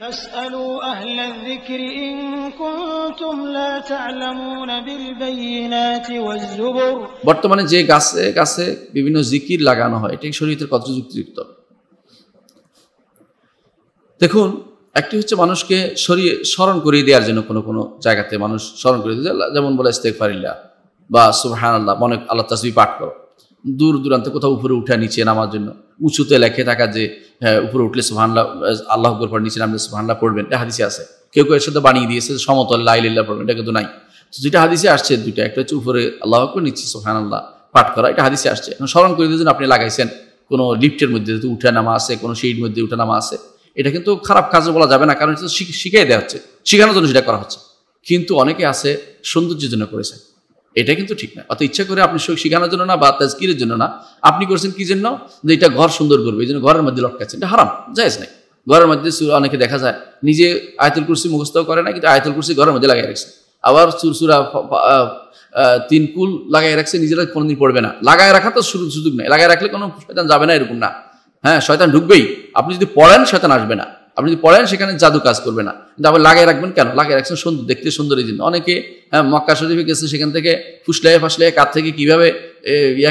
فاسألوا أهل الذكر إن كنتم لا تعلمون بالبينات والزبر। বর্তমানে যে গাছে গাছে বিভিন্ন জিকির লাগানো হয়, এটা শরীয়তের কত যুক্তিযুক্ত? দেখুন, একটি হচ্ছে মানুষকে স্মরণ করিয়ে দেওয়ার জন্য কোনো জায়গাতে মানুষ স্মরণ করিয়ে দিতে, যেমন বলে ইস্তেগফারিল্লাহ বা সুবহানাল্লাহ, অনেক আল্লাহ তাসবিহ পাঠ করো। দূর দূরান্তে কোথাও উপরে উঠে নিচে নামার জন্য উঁচুতে লেখে থাকা যে উপরে উঠলে সুবহানাল্লাহ, আল্লাহু আকবার পর নিচে নামলে সুবহানাল্লাহ পড়বেন, এটা হাদিসে আছে। কেউ এর সাথে বানিয়ে দিয়েছে সমতল লা ইলাহা ইল্লাল্লাহ পড়বেন, এটা কিন্তু নাই। তো যেটা হাদিসে আসছে দুইটা, একটা হচ্ছে উপরে আল্লাহু আকবার নিচে সুবহানাল্লাহ পাঠ করা, এটা হাদিসে আসছে। স্মরণ করে দিয়ে আপনি লাগাইছেন কোনো লিফটের মধ্যে উঠে নামা আছে, কোনো সিঁড়ির মধ্যে উঠে নামা আছে, এটা কিন্তু খারাপ কাজও বলা যাবে না, কারণ এটা শিখিয়ে দেওয়া হচ্ছে, শেখানোর জন্য সেটা করা হচ্ছে। কিন্তু অনেকে আছে সৌন্দর্যের জন্য করেছে, এটা কিন্তু ঠিক না। অত ইচ্ছা করে আপনি শেখানোর জন্য না বা তাজকিরের জন্য না, আপনি করেছেন কি জন্য, যে এটা ঘর সুন্দর করবে, এই জন্য ঘরের মধ্যে লটকাচ্ছেন, এটা হারাম, জায়েজ নাই। ঘরের মধ্যে অনেকে দেখা যায় নিজে আয়াতুল কুরসি মুখস্থ করে না, কিন্তু আয়াতুল কুরসি ঘরের মধ্যে লাগাই রাখছে, আবার সুরসুরা 3 কুল লাগাই রাখছে, নিজেরা কোনোদিন পড়বে না। লাগাই রাখা তো সুযোগ নেই, লাগাই রাখলে কোনো শয়তান যাবে না এরকম না। হ্যাঁ, শয়তান ঢুকবেই। আপনি যদি পড়েন শয়তান আসবে না, আপনি যদি পড়েন সেখানে জাদু কাজ করবে না। কিন্তু আপনি লাগাই রাখবেন কেন? লাগাই রাখছেন সুন্দর, দেখতে সুন্দর এই জন্য। অনেকে মক্কা শরীফে গেছে, সেখান থেকে ফুসলাইয়া কার থেকে কিভাবে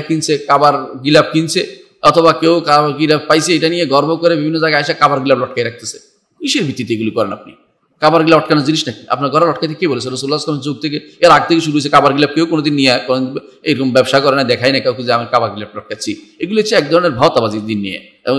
কিনছে, কাবার গিলাপ কিনছে, অথবা কেউ কাবার গিলাপ পাইছে, এটা নিয়ে গর্ব করে বিভিন্ন জায়গায় এসে কাবার গিলাপ লটকাই রাখতেছে। কিসের ভিত্তিতে এগুলি করেন আপনি? কাবার গিলাপ লটকানোর জিনিস নাকি? আপনার ঘরে লটকাইতে কে বলেছে? রাসূলুল্লাহ সাল্লাল্লাহু আলাইহি ওয়াসাল্লাম যুগ থেকে, এর আগ থেকে শুরু হয়েছে কাবার গিলাপ। কেউ কোনোদিন নিয়ে এরকম ব্যবসা করে না, দেখাই না কাউকে যে আমি কাবার গিলাপ লটকাচ্ছি। এগুলি হচ্ছে এক ধরনের ভাওতাবাজি দিন নিয়ে, এবং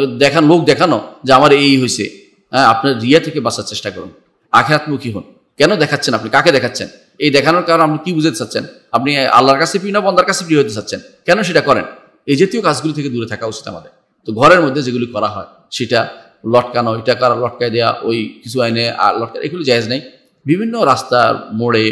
লোক দেখানো যে আমার এই হয়েছে। হ্যাঁ, আপনার রিয়া থেকে বাঁচার চেষ্টা করুন, আখিরাতমুখী হন। কেন দেখাচ্ছেন আপনি? কাকে দেখাচ্ছেন? এই দেখানোর কারণ আপনি কি বুঝাতে চাচ্ছেন? আপনি আল্লাহর কাছে প্রিয় না বান্দার কাছে প্রিয় হতে চাচ্ছেন? কেন সেটা করেন? এই জাতীয় কাজগুলি থেকে দূরে থাকা উচিত আমাদের। তো ঘরের মধ্যে যেগুলি করা হয়, সেটা লটকানো, এটা কারা লটকায় দেওয়া, ওই কিছু আইনে লটকা, এগুলো জায়েজ নাই। বিভিন্ন রাস্তার মোড়ে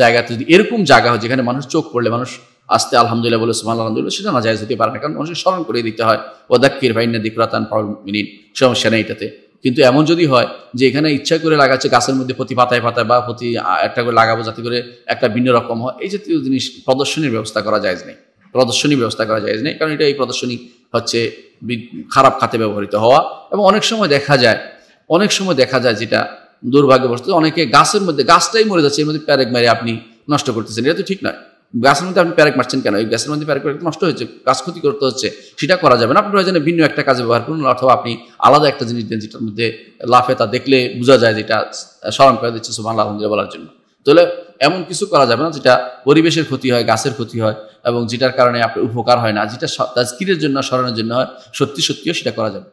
জায়গাতে যদি এরকম জায়গা হয় যেখানে মানুষ চোখ পড়লে মানুষ আস্তে আলহামদুলিল্লাহ বলে সুবহানাল্লাহ আলহামদুলিল্লাহ, সেটা না জায়েজ হতে পারে না, কারণ মানুষকে স্মরণ করে দিতে হয়। ওয়াদাক্কির ফাইন্না যিকরা তানফাউল মুমিনিন, সমস্যা নেই এটাতে। কিন্তু এমন যদি হয় যে এখানে ইচ্ছা করে লাগাচ্ছে গাছের মধ্যে প্রতি পাতায় পাতায় বা প্রতি একটা করে লাগাবো যাতে করে একটা ভিন্ন রকম হয়, এই জাতীয় জিনিস প্রদর্শনীর ব্যবস্থা করা জায়েজ নেই। প্রদর্শনী ব্যবস্থা করা জায়েজ নেই, কারণ এটা এই প্রদর্শনী হচ্ছে খারাপ খাতে ব্যবহৃত হওয়া। এবং অনেক সময় দেখা যায় যেটা দুর্ভাগ্যবশত অনেকে গাছের মধ্যে, গাছটাই মরে যাচ্ছে, এর মধ্যে প্যারেক মেরে আপনি নষ্ট করতেছেন, এটা তো ঠিক নয়। গাছের মধ্যে আপনি প্যারেক মারছেন কেন? এই গাছের মধ্যে প্যারেক নষ্ট হচ্ছে, গাছ ক্ষতি করতে হচ্ছে, সেটা করা যাবে না। আপনি প্রয়োজনে ভিন্ন একটা কাজে ব্যবহার করুন, অথবা আপনি আলাদা একটা জিনিস দেন যেটার মধ্যে লাফে তা দেখলে বোঝা যায় যেটা স্মরণ করে দিচ্ছে সুবহানাল্লাহ আলহামদুলিল্লাহ বলার জন্য। তাহলে এমন কিছু করা যাবে না যেটা পরিবেশের ক্ষতি হয়, গাছের ক্ষতি হয়, এবং যেটার কারণে আপনার উপকার হয় না। যেটা তাজকিরের জন্য, স্মরণের জন্য হয়, সত্যিও সেটা করা যাবে।